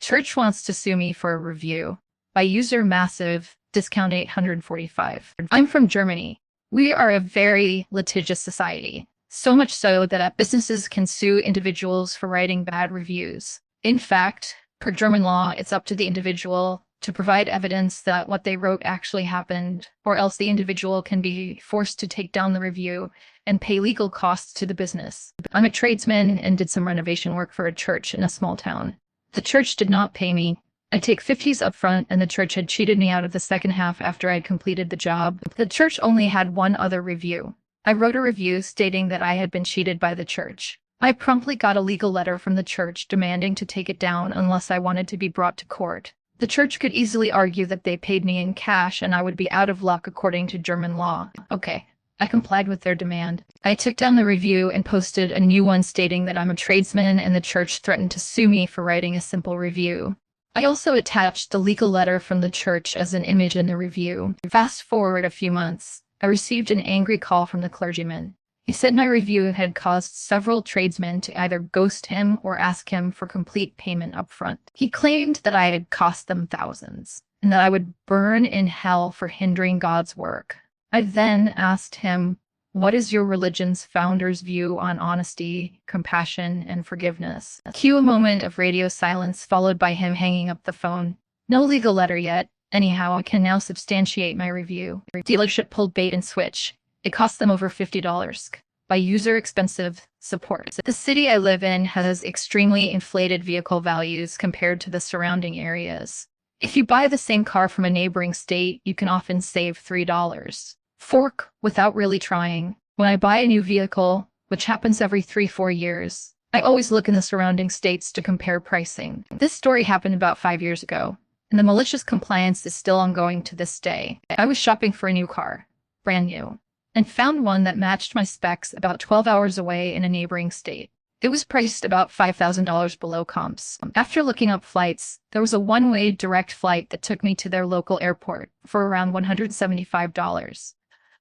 Church wants to sue me for a review. By user massive, discount 845. I'm from Germany. We are a very litigious society. So much so that businesses can sue individuals for writing bad reviews. In fact, per German law, it's up to the individual to provide evidence that what they wrote actually happened, or else the individual can be forced to take down the review and pay legal costs to the business. I'm a tradesman and did some renovation work for a church in a small town. The church did not pay me. I take 50s up front, and the church had cheated me out of the second half after I'd completed the job. The church only had one other review. I wrote a review stating that I had been cheated by the church. I promptly got a legal letter from the church demanding to take it down unless I wanted to be brought to court. The church could easily argue that they paid me in cash and I would be out of luck according to German law. Okay, I complied with their demand. I took down the review and posted a new one stating that I'm a tradesman and the church threatened to sue me for writing a simple review. I also attached the legal letter from the church as an image in the review. Fast forward a few months, I received an angry call from the clergyman. He said my review had caused several tradesmen to either ghost him or ask him for complete payment up front. He claimed that I had cost them thousands and that I would burn in hell for hindering God's work. I then asked him, "What is your religion's founder's view on honesty, compassion, and forgiveness?" Cue a moment of radio silence followed by him hanging up the phone. No legal letter yet. Anyhow, I can now substantiate my review. Dealership pulled bait and switch. It cost them over $50 by user expensive support. The city I live in has extremely inflated vehicle values compared to the surrounding areas. If you buy the same car from a neighboring state, you can often save $3. Fork without really trying. When I buy a new vehicle, which happens every 3-4 years, I always look in the surrounding states to compare pricing. This story happened about 5 years ago, and the malicious compliance is still ongoing to this day. I was shopping for a new car, brand new, and found one that matched my specs about 12 hours away in a neighboring state. It was priced about $5,000 below comps. After looking up flights, there was a one-way direct flight that took me to their local airport for around $175,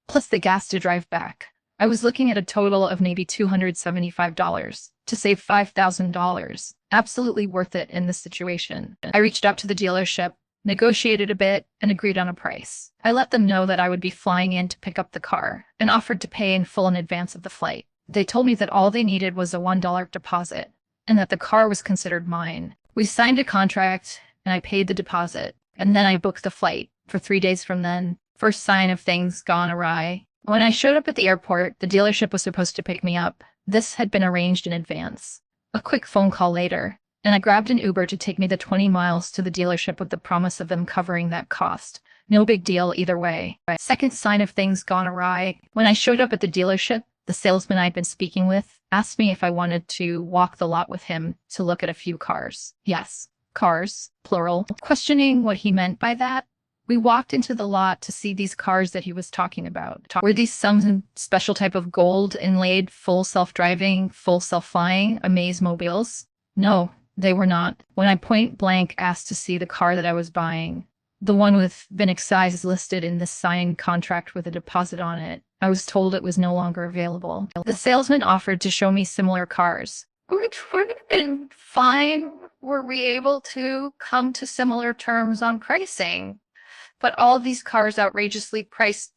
plus the gas to drive back. I was looking at a total of maybe $275 to save $5,000. Absolutely worth it in this situation. I reached out to the dealership, negotiated a bit, and agreed on a price. I let them know that I would be flying in to pick up the car and offered to pay in full in advance of the flight. They told me that all they needed was a $1 deposit and that the car was considered mine. We signed a contract and I paid the deposit, and then I booked the flight for 3 days from then. First sign of things gone awry. When I showed up at the airport, the dealership was supposed to pick me up. This had been arranged in advance. A quick phone call later, and I grabbed an Uber to take me the 20 miles to the dealership with the promise of them covering that cost. No big deal either way. Second sign of things gone awry. When I showed up at the dealership, the salesman I'd been speaking with asked me if I wanted to walk the lot with him to look at a few cars. Yes, cars, plural. Questioning what he meant by that, we walked into the lot to see these cars that he was talking about. Were these some special type of gold inlaid, full self-driving, full self-flying amaze mobiles? No, they were not. When I point blank asked to see the car that I was buying, the one with VIN size listed in the signed contract with a deposit on it, I was told it was no longer available. The salesman offered to show me similar cars, which would have been fine were we able to come to similar terms on pricing. But all of these cars outrageously priced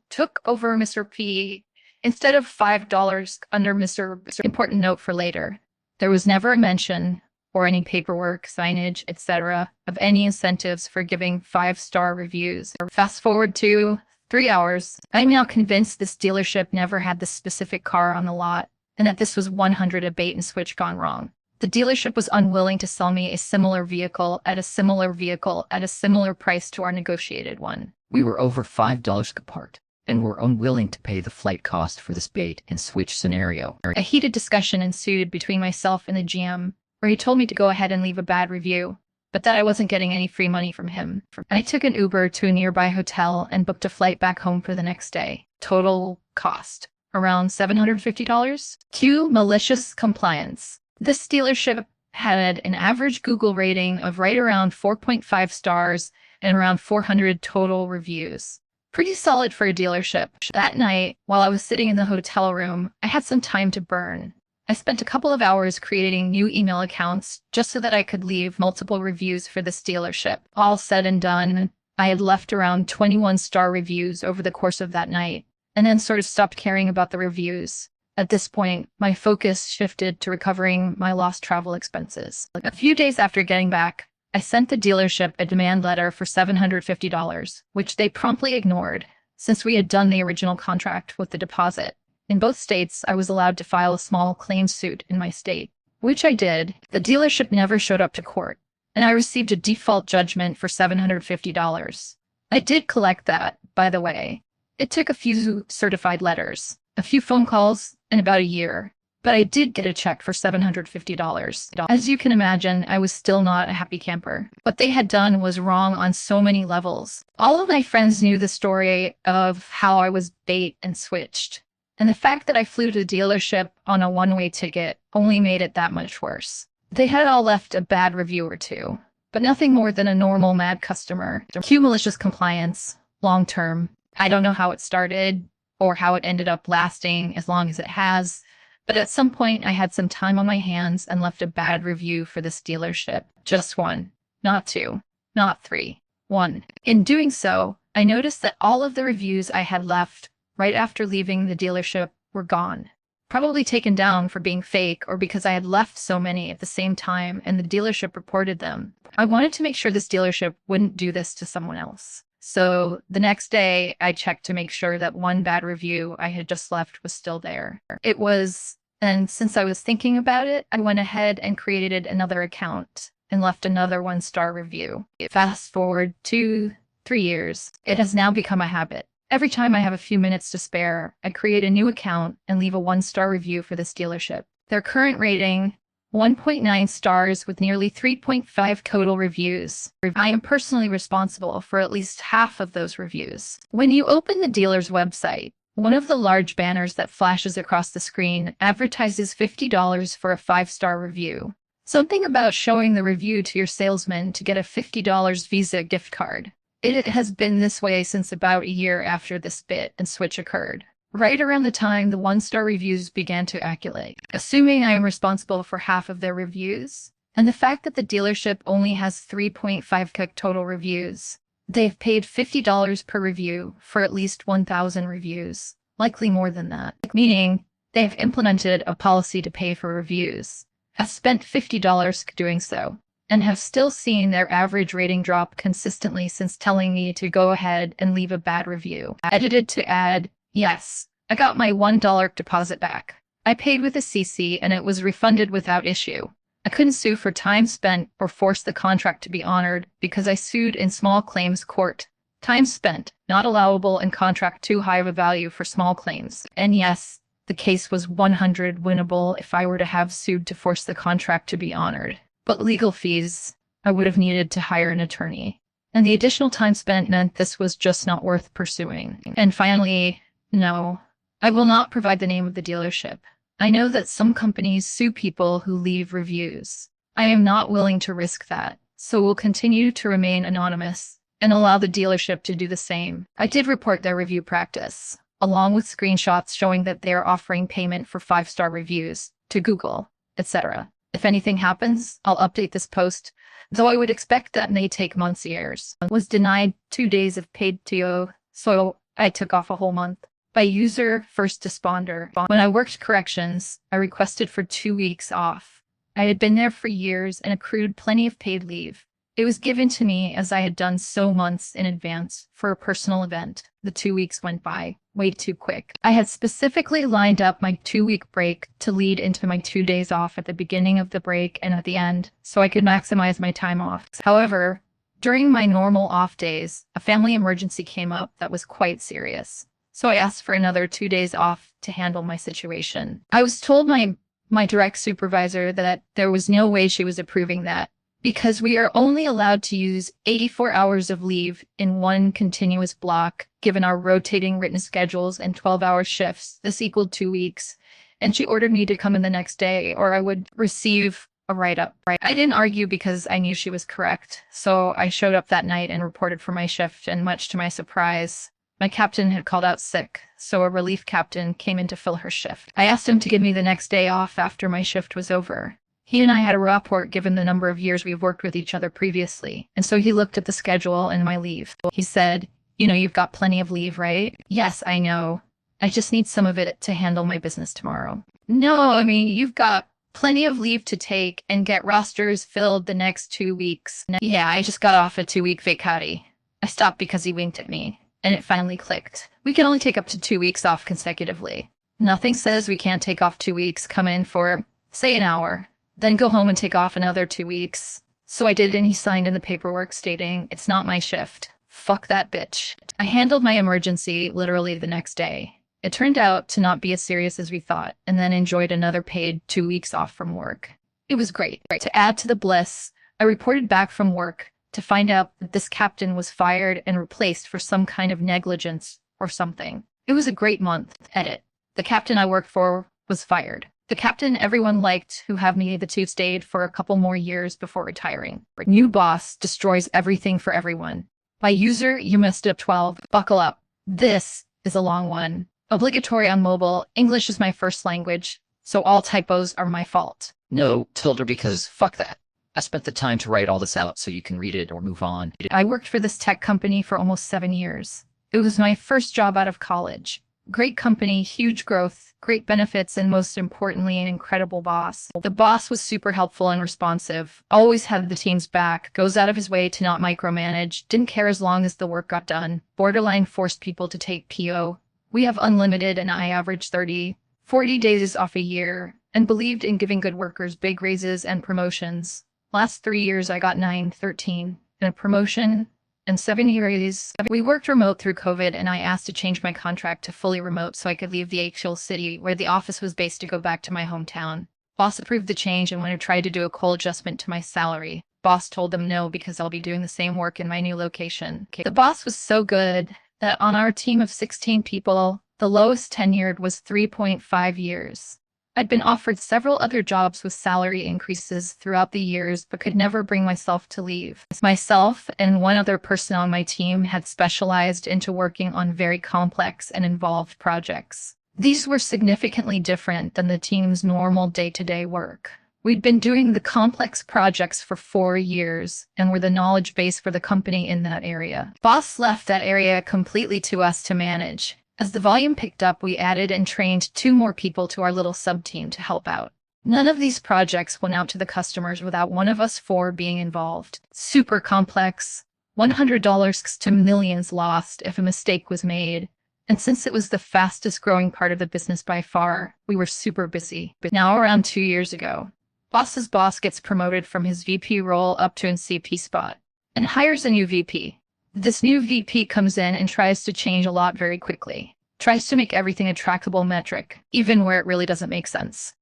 took over Mr. P instead of $5 under Mr. Important note for later. There was never a mention or any paperwork, signage, etc. of any incentives for giving 5-star reviews. Fast forward to 3 hours. I'm now convinced this dealership never had this specific car on the lot and that this was 100 a bait and switch gone wrong. The dealership was unwilling to sell me a similar vehicle at a similar price to our negotiated one. We were over $5 apart and were unwilling to pay the flight cost for this bait and switch scenario. A heated discussion ensued between myself and the GM, where he told me to go ahead and leave a bad review, but that I wasn't getting any free money from him. I took an Uber to a nearby hotel and booked a flight back home for the next day. Total cost, around $750. Cue malicious compliance. This dealership had an average Google rating of right around 4.5 stars and around 400 total reviews. Pretty solid for a dealership. That night, while I was sitting in the hotel room, I had some time to burn. I spent a couple of hours creating new email accounts just so that I could leave multiple reviews for this dealership. All said and done, I had left around 21-star reviews over the course of that night, and then sort of stopped caring about the reviews. At this point, my focus shifted to recovering my lost travel expenses. A few days after getting back, I sent the dealership a demand letter for $750, which they promptly ignored, since we had done the original contract with the deposit. In both states, I was allowed to file a small claims suit in my state, which I did. The dealership never showed up to court, and I received a default judgment for $750. I did collect that, by the way. It took a few certified letters, a few phone calls, and about a year, but I did get a check for $750. As you can imagine, I was still not a happy camper. What they had done was wrong on so many levels. All of my friends knew the story of how I was bait and switched. And the fact that I flew to the dealership on a one-way ticket only made it that much worse. They had all left a bad review or two, but nothing more than a normal mad customer. Cue malicious compliance, long-term. I don't know how it started or how it ended up lasting as long as it has, but at some point I had some time on my hands and left a bad review for this dealership. Just one, not two, not three, one. In doing so, I noticed that all of the reviews I had left right after leaving the dealership were gone. Probably taken down for being fake or because I had left so many at the same time and the dealership reported them. I wanted to make sure this dealership wouldn't do this to someone else. So the next day I checked to make sure that one bad review I had just left was still there. It was, and since I was thinking about it, I went ahead and created another account and left another 1-star review. Fast forward 2-3 years, it has now become a habit. Every time I have a few minutes to spare, I create a new account and leave a 1-star review for this dealership. Their current rating, 1.9 stars with nearly 3.5 total reviews. I am personally responsible for at least half of those reviews. When you open the dealer's website, one of the large banners that flashes across the screen advertises $50 for a 5-star review. Something about showing the review to your salesman to get a $50 Visa gift card. It has been this way since about a year after this bit and switch occurred. Right around the time the 1-star reviews began to accumulate. Assuming I am responsible for half of their reviews, and the fact that the dealership only has 3.5 total reviews, they've paid $50 per review for at least 1,000 reviews, likely more than that. Meaning, they've implemented a policy to pay for reviews. I've spent $50 doing so, and have still seen their average rating drop consistently since telling me to go ahead and leave a bad review. I edited to add, yes, I got my $1 deposit back. I paid with a CC and it was refunded without issue. I couldn't sue for time spent or force the contract to be honored because I sued in small claims court. Time spent, not allowable in contract too high of a value for small claims. And yes, the case was 100 winnable if I were to have sued to force the contract to be honored. But legal fees, I would have needed to hire an attorney. And the additional time spent meant this was just not worth pursuing. And finally, no, I will not provide the name of the dealership. I know that some companies sue people who leave reviews. I am not willing to risk that, so will continue to remain anonymous and allow the dealership to do the same. I did report their review practice, along with screenshots showing that they are offering payment for 5-star reviews to Google, etc. If anything happens, I'll update this post, though I would expect that may take months or years. I was denied 2 days of paid TO, so I took off a whole month. By user first responder. When I worked corrections, I requested for 2 weeks off. I had been there for years and accrued plenty of paid leave. It was given to me as I had done so months in advance for a personal event. The 2 weeks went by way too quick. I had specifically lined up my 2-week break to lead into my 2 days off at the beginning of the break and at the end, so I could maximize my time off. However, during my normal off days, a family emergency came up that was quite serious. So I asked for another 2 days off to handle my situation. I was told my direct supervisor that there was no way she was approving that because we are only allowed to use 84 hours of leave in one continuous block, given our rotating written schedules and 12-hour shifts. This equaled 2 weeks. And she ordered me to come in the next day or I would receive a write-up. I didn't argue because I knew she was correct. So I showed up that night and reported for my shift, and much to my surprise, My captain had called out sick, so a relief captain came in to fill her shift. I asked him to give me the next day off after my shift was over. He and I had a rapport given the number of years we've worked with each other previously, and so he looked at the schedule and my leave. He said, "You know, you've got plenty of leave, right?" "Yes, I know. I just need some of it to handle my business tomorrow." "No, I mean, you've got plenty of leave to take and get rosters filled the next 2 weeks." "Yeah, I just got off a 2-week vacati." I stopped because he winked at me, and it finally clicked. "We can only take up to 2 weeks off consecutively. Nothing says we can't take off 2 weeks, come in for, say, an hour, then go home and take off another 2 weeks." So I did, and he signed in the paperwork stating, "It's not my shift. Fuck that bitch." I handled my emergency literally the next day. It turned out to not be as serious as we thought, and then enjoyed another paid 2 weeks off from work. It was great. To add to the bliss, I reported back from work to find out that this captain was fired and replaced for some kind of negligence or something. It was a great month. Edit. The captain I worked for was fired. The captain everyone liked who have me the two stayed for a couple more years before retiring. New boss destroys everything for everyone. By user, you messed up 12. Buckle up. This is a long one. Obligatory on mobile. English is my first language, so all typos are my fault. No, Tilda, because fuck that. I spent the time to write all this out so you can read it or move on. I worked for this tech company for almost 7 years. It was my first job out of college. Great company, huge growth, great benefits, and most importantly, an incredible boss. The boss was super helpful and responsive, always had the team's back, goes out of his way to not micromanage, didn't care as long as the work got done, borderline forced people to take PO. We have unlimited, and I averaged 30, 40 days off a year, and believed in giving good workers big raises and promotions. Last 3 years, I got 9, 13, and a promotion, and 7 years. We worked remote through COVID, and I asked to change my contract to fully remote so I could leave the actual city where the office was based to go back to my hometown. Boss approved the change, and when I tried to do a coal adjustment to my salary, boss told them no because I'll be doing the same work in my new location. The boss was so good that on our team of 16 people, the lowest tenured was 3.5 years. I'd been offered several other jobs with salary increases throughout the years, but could never bring myself to leave. Myself and one other person on my team had specialized into working on very complex and involved projects. These were significantly different than the team's normal day-to-day work. We'd been doing the complex projects for 4 years and were the knowledge base for the company in that area. Boss left that area completely to us to manage. As the volume picked up, we added and trained 2 more people to our little sub-team to help out. None of these projects went out to the customers without one of us 4 being involved. Super complex. $100 to millions lost if a mistake was made. And since it was the fastest growing part of the business by far, we were super busy. But now around 2 years ago, boss's boss gets promoted from his VP role up to an CP spot and hires a new VP. This new VP comes in and tries to change a lot very quickly. Tries to make everything a trackable metric, even where it really doesn't make sense.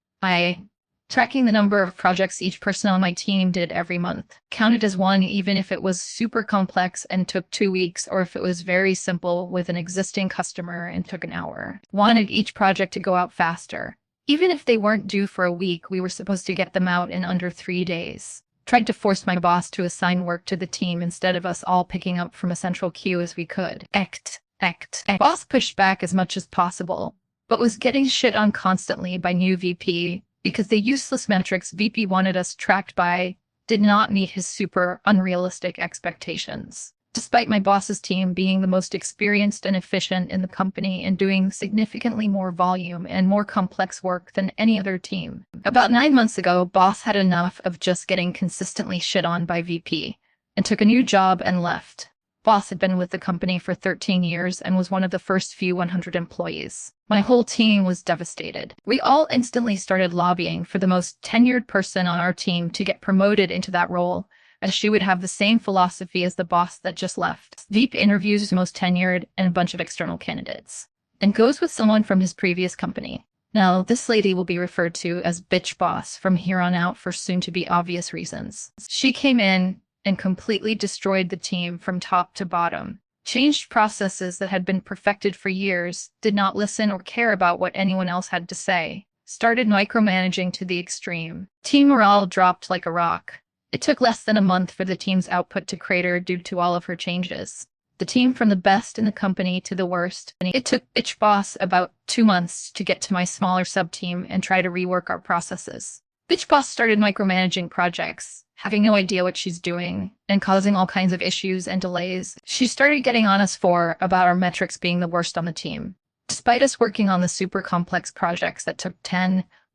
Tracking the number of projects each person on my team did every month. Counted as one even if it was super complex and took 2 weeks, or if it was very simple with an existing customer and took an hour. Wanted each project to go out faster. Even if they weren't due for a week, we were supposed to get them out in under 3 days. Tried to force my boss to assign work to the team instead of us all picking up from a central queue as we could. Boss pushed back as much as possible, but was getting shit on constantly by new VP because the useless metrics VP wanted us tracked by did not meet his super unrealistic expectations. Despite my boss's team being the most experienced and efficient in the company and doing significantly more volume and more complex work than any other team. About 9 months ago, boss had enough of just getting consistently shit on by VP and took a new job and left. Boss had been with the company for 13 years and was one of the first few 100 employees. My whole team was devastated. We all instantly started lobbying for the most tenured person on our team to get promoted into that role, as she would have the same philosophy as the boss that just left. VP interviews the most tenured and a bunch of external candidates, and goes with someone from his previous company. Now, this lady will be referred to as Bitch Boss from here on out for soon-to-be obvious reasons. She came in and completely destroyed the team from top to bottom. Changed processes that had been perfected for years, did not listen or care about what anyone else had to say, started micromanaging to the extreme. Team morale dropped like a rock. It took less than a month for the team's output to crater due to all of her changes. the team from the best in the company to the worst. And it took Bitch Boss about 2 months to get to my smaller sub-team and try to rework our processes. Bitch Boss started micromanaging projects, having no idea what she's doing, and causing all kinds of issues and delays. She started getting on us about our metrics being the worst on the team. Despite us working on the super complex projects that took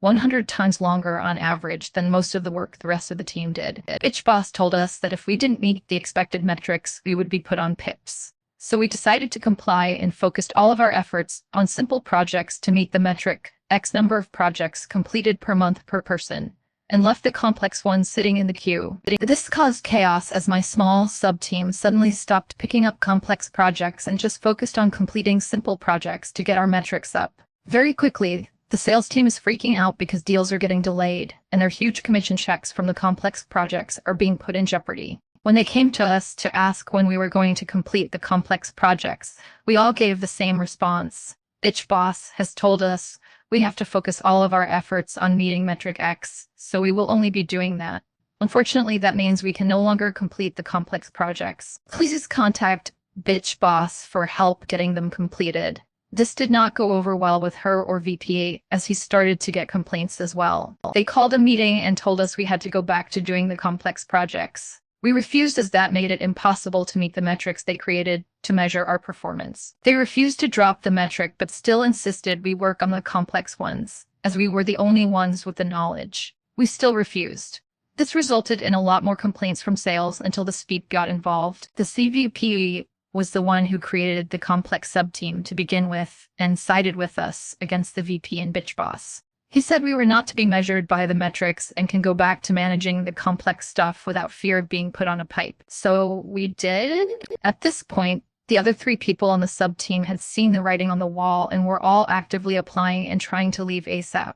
100 times longer on average than most of the work the rest of the team did, Bitch Boss told us that if we didn't meet the expected metrics, we would be put on pips. So we decided to comply and focused all of our efforts on simple projects to meet the metric X number of projects completed per month per person, and left the complex ones sitting in the queue. This caused chaos as my small sub-team suddenly stopped picking up complex projects and just focused on completing simple projects to get our metrics up. Very quickly, the sales team is freaking out because deals are getting delayed, and their huge commission checks from the complex projects are being put in jeopardy. When they came to us to ask when we were going to complete the complex projects, we all gave the same response. Bitch Boss has told us we have to focus all of our efforts on meeting metric X, so we will only be doing that. Unfortunately, that means we can no longer complete the complex projects. Please contact Bitch Boss for help getting them completed. This did not go over well with her or VP, as he started to get complaints as well. They called a meeting and told us we had to go back to doing the complex projects. We refused, as that made it impossible to meet the metrics they created to measure our performance. They refused to drop the metric but still insisted we work on the complex ones, as we were the only ones with the knowledge. We still refused. This resulted in a lot more complaints from sales until the SVP got involved. The CVP was the one who created the complex sub-team to begin with and sided with us against the VP and Bitch Boss. He said we were not to be measured by the metrics and can go back to managing the complex stuff without fear of being put on a pipe. So we did. At this point, the other 3 people on the sub-team had seen the writing on the wall and were all actively applying and trying to leave ASAP.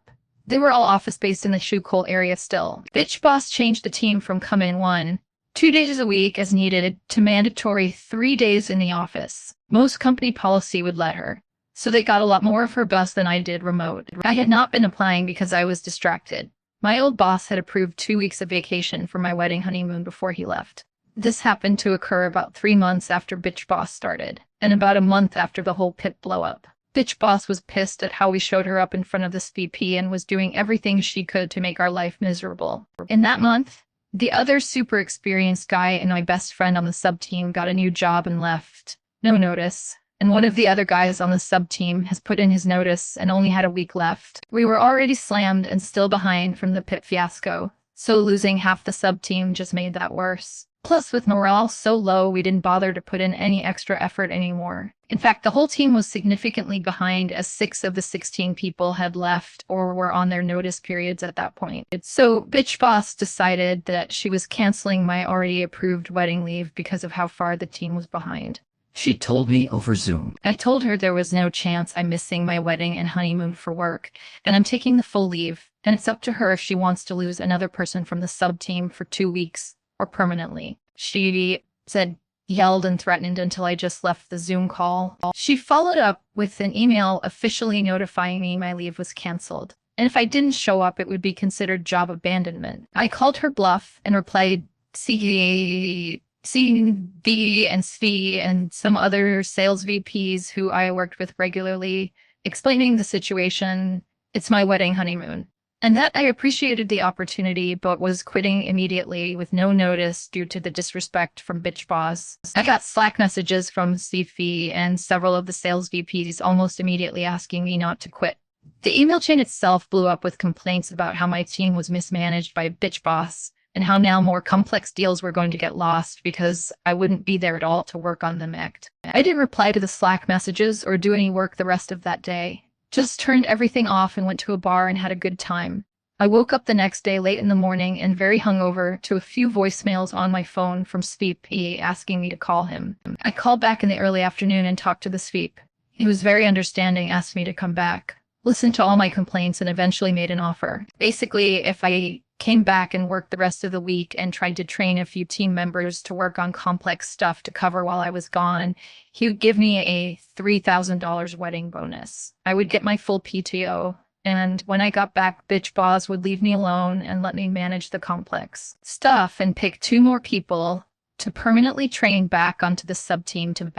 They were all office-based in the Schuylkill area still. Bitch Boss changed the team from come in 2 days a week as needed to mandatory 3 days in the office. Most company policy would let her. So they got a lot more of her bus than I did remote. I had not been applying because I was distracted. My old boss had approved 2 weeks of vacation for my wedding honeymoon before he left. This happened to occur about 3 months after Bitch Boss started, and about a month after the whole pit blow up. Bitch Boss was pissed at how we showed her up in front of this VP and was doing everything she could to make our life miserable. In that month, the other super experienced guy and my best friend on the sub-team got a new job and left. No notice. And one of the other guys on the sub-team has put in his notice and only had a week left. We were already slammed and still behind from the pit fiasco, so losing half the sub-team just made that worse. Plus, with morale so low, we didn't bother to put in any extra effort anymore. In fact, the whole team was significantly behind, as 6 of the 16 people had left or were on their notice periods at that point. So Bitch Boss decided that she was canceling my already approved wedding leave because of how far the team was behind. She told me over Zoom. I told her there was no chance I'm missing my wedding and honeymoon for work, and I'm taking the full leave, and it's up to her if she wants to lose another person from the sub-team for 2 weeks or permanently. She said, yelled and threatened until I just left the Zoom call. She followed up with an email officially notifying me my leave was canceled, and if I didn't show up, it would be considered job abandonment. I called her bluff and replied, CV and SV and some other sales VPs who I worked with regularly, explaining the situation. It's my wedding honeymoon. And that I appreciated the opportunity, but was quitting immediately with no notice due to the disrespect from Bitch Boss. I got Slack messages from CV and several of the sales VPs almost immediately asking me not to quit. The email chain itself blew up with complaints about how my team was mismanaged by Bitch Boss, and how now more complex deals were going to get lost because I wouldn't be there at all to work on them. I didn't reply to the Slack messages or do any work the rest of that day. Just turned everything off and went to a bar and had a good time. I woke up the next day late in the morning and very hungover to a few voicemails on my phone from Sveep asking me to call him. I called back in the early afternoon and talked to the Sveep. He was very understanding, asked me to come back, listened to all my complaints, and eventually made an offer. Basically, if I came back and worked the rest of the week and tried to train a few team members to work on complex stuff to cover while I was gone, he would give me a $3,000 wedding bonus. I would get my full PTO, and when I got back, Bitch Boss would leave me alone and let me manage the complex stuff and pick 2 more people to permanently train back onto the sub-team to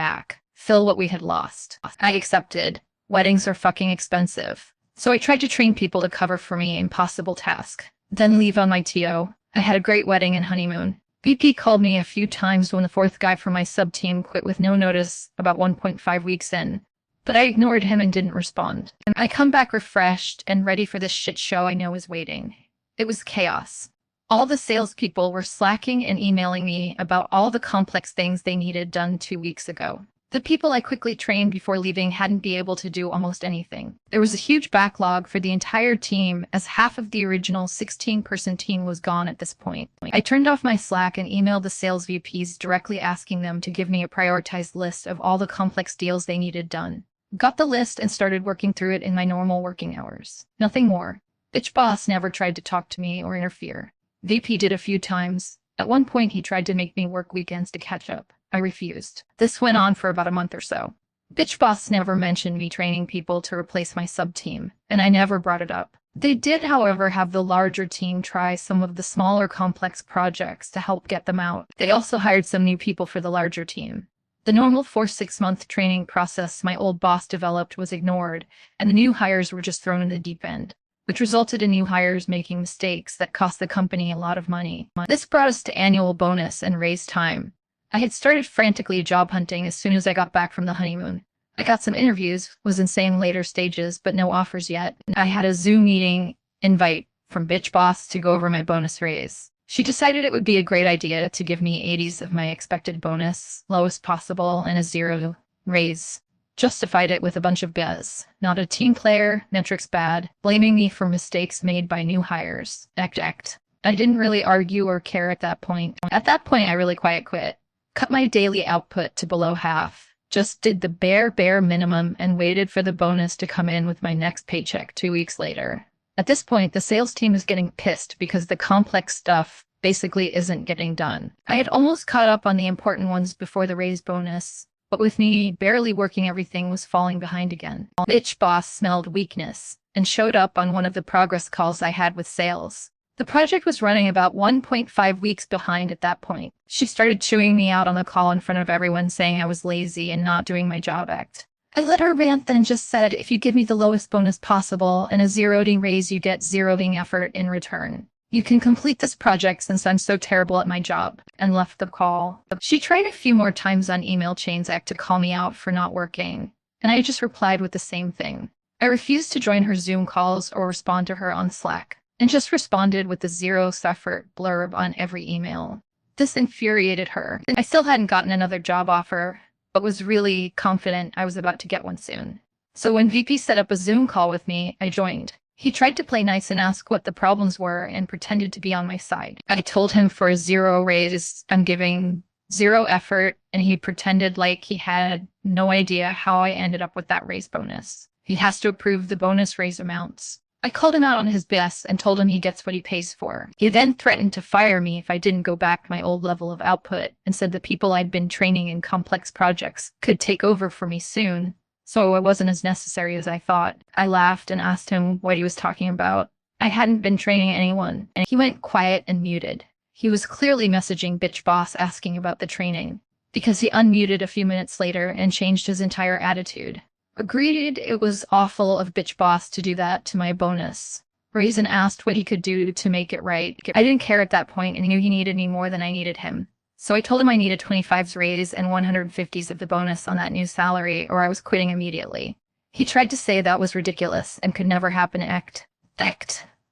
fill what we had lost. I accepted. Weddings are fucking expensive. So I tried to train people to cover for me impossible task, then leave on my TO. I had a great wedding and honeymoon. VP called me a few times when the fourth guy from my sub-team quit with no notice about 1.5 weeks in, but I ignored him and didn't respond. I come back refreshed and ready for this shit show I know is waiting. It was chaos. All the salespeople were slacking and emailing me about all the complex things they needed done 2 weeks ago. The people I quickly trained before leaving hadn't been able to do almost anything. There was a huge backlog for the entire team, as half of the original 16-person team was gone at this point. I turned off my Slack and emailed the sales VPs directly asking them to give me a prioritized list of all the complex deals they needed done. Got the list and started working through it in my normal working hours. Nothing more. Bitch boss never tried to talk to me or interfere. VP did a few times. At one point he tried to make me work weekends to catch up. I refused. This went on for about a month or so. Bitch boss never mentioned me training people to replace my sub-team, and I never brought it up. They did, however, have the larger team try some of the smaller complex projects to help get them out. They also hired some new people for the larger team. The normal 4-6-month training process my old boss developed was ignored, and the new hires were just thrown in the deep end, which resulted in new hires making mistakes that cost the company a lot of money. This brought us to annual bonus and raise time. I had started frantically job hunting as soon as I got back from the honeymoon. I got some interviews, was in some later stages, but no offers yet. I had a Zoom meeting invite from bitch boss to go over my bonus raise. She decided it would be a great idea to give me 80s of my expected bonus, lowest possible, and a 0 raise. Justified it with a bunch of BS. Not a team player, metrics bad, blaming me for mistakes made by new hires. Act. I didn't really argue or care at that point. At that point, I really quiet quit. Cut my daily output to below half. Just did the bare minimum and waited for the bonus to come in with my next paycheck 2 weeks later. At this point, the sales team is getting pissed because the complex stuff basically isn't getting done. I had almost caught up on the important ones before the raise bonus, but with me barely working, everything was falling behind again. Bitch boss smelled weakness and showed up on one of the progress calls I had with sales. The project was running about 1.5 weeks behind at that point. She started chewing me out on the call in front of everyone, saying I was lazy and not doing my job act. I let her rant, then just said, if you give me the lowest bonus possible and a 0 raise, you get 0 effort in return. You can complete this project since I'm so terrible at my job, and left the call. She tried a few more times on email chains act to call me out for not working, and I just replied with the same thing. I refused to join her Zoom calls or respond to her on Slack, and just responded with the 0 effort blurb on every email. This infuriated her. I still hadn't gotten another job offer, but was really confident I was about to get one soon. So when VP set up a Zoom call with me, I joined. He tried to play nice and ask what the problems were and pretended to be on my side. I told him for a 0 raise, I'm giving 0 effort, and he pretended like he had no idea how I ended up with that raise bonus. He has to approve the bonus raise amounts. I called him out on his BS and told him he gets what he pays for. He then threatened to fire me if I didn't go back to my old level of output, and said the people I'd been training in complex projects could take over for me soon, so it wasn't as necessary as I thought. I laughed and asked him what he was talking about. I hadn't been training anyone, and he went quiet and muted. He was clearly messaging bitch boss asking about the training, because he unmuted a few minutes later and changed his entire attitude. Agreed it was awful of bitch boss to do that to my bonus. Raisin asked what he could do to make it right. I didn't care at that point and knew he needed me more than I needed him. So I told him I needed 25s raise and 150s of the bonus on that new salary, or I was quitting immediately. He tried to say that was ridiculous and could never happen.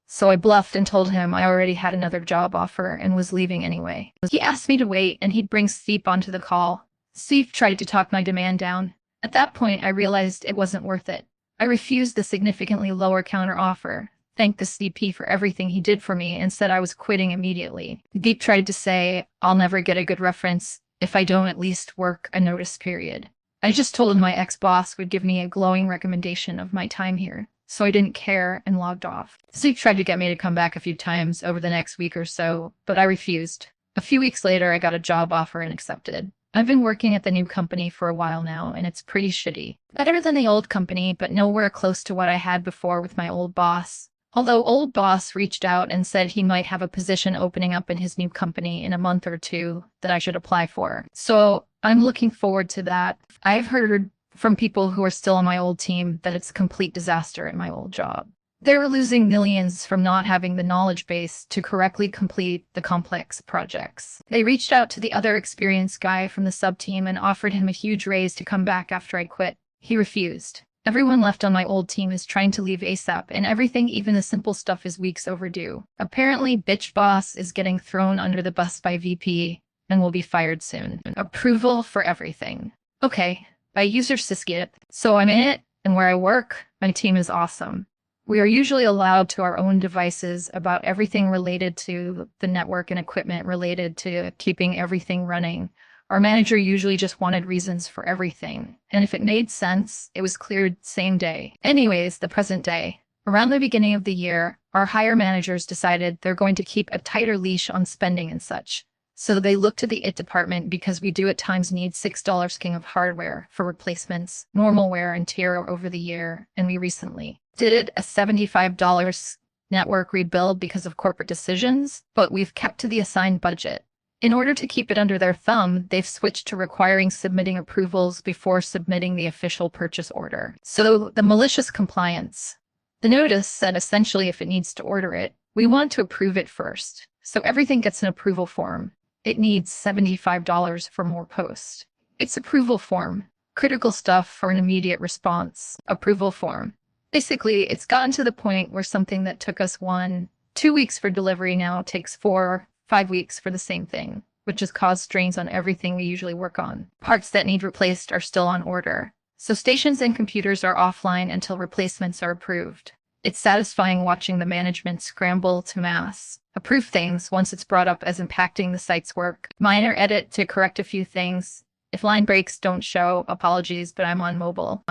So I bluffed and told him I already had another job offer and was leaving anyway. He asked me to wait and he'd bring Steve onto the call. Steve tried to talk my demand down. At that point, I realized it wasn't worth it. I refused the significantly lower counter offer, thanked the CP for everything he did for me, and said I was quitting immediately. Deep tried to say I'll never get a good reference if I don't at least work a notice period. I just told him my ex-boss would give me a glowing recommendation of my time here, so I didn't care and logged off. Steve tried to get me to come back a few times over the next week or so, but I refused. A few weeks later, I got a job offer and accepted. I've been working at the new company for a while now, and it's pretty shitty. Better than the old company, but nowhere close to what I had before with my old boss. Although old boss reached out and said he might have a position opening up in his new company in a month or two that I should apply for. So I'm looking forward to that. I've heard from people who are still on my old team that it's a complete disaster at my old job. They're losing millions from not having the knowledge base to correctly complete the complex projects. They reached out to the other experienced guy from the sub team and offered him a huge raise to come back after I quit. He refused. Everyone left on my old team is trying to leave ASAP, and everything, even the simple stuff, is weeks overdue. Apparently, bitch boss is getting thrown under the bus by VP and will be fired soon. Approval for everything. Okay, by user Siskit. So I'm in it, and where I work, my team is awesome. We are usually allowed to our own devices about everything related to the network and equipment related to keeping everything running. Our manager usually just wanted reasons for everything, and if it made sense, it was cleared same day. Anyways, the present day. Around the beginning of the year, our higher managers decided they're going to keep a tighter leash on spending and such. So they looked to the IT department because we do at times need $6 king of hardware for replacements, normal wear and tear over the year, and we recently did a $75 network rebuild because of corporate decisions, but we've kept to the assigned budget. In order to keep it under their thumb, they've switched to requiring submitting approvals before submitting the official purchase order. So the malicious compliance. The notice said essentially if it needs to order it, we want to approve it first. So everything gets an approval form. It needs $75 for more post. It's approval form. Critical stuff for an immediate response. Approval form. Basically, it's gotten to the point where something that took us 1-2 weeks for delivery now takes 4-5 weeks for the same thing, which has caused strains on everything we usually work on. Parts that need replaced are still on order. So stations and computers are offline until replacements are approved. It's satisfying watching the management scramble to mass approve things once it's brought up as impacting the site's work. Minor edit to correct a few things. If line breaks don't show, apologies, but I'm on mobile.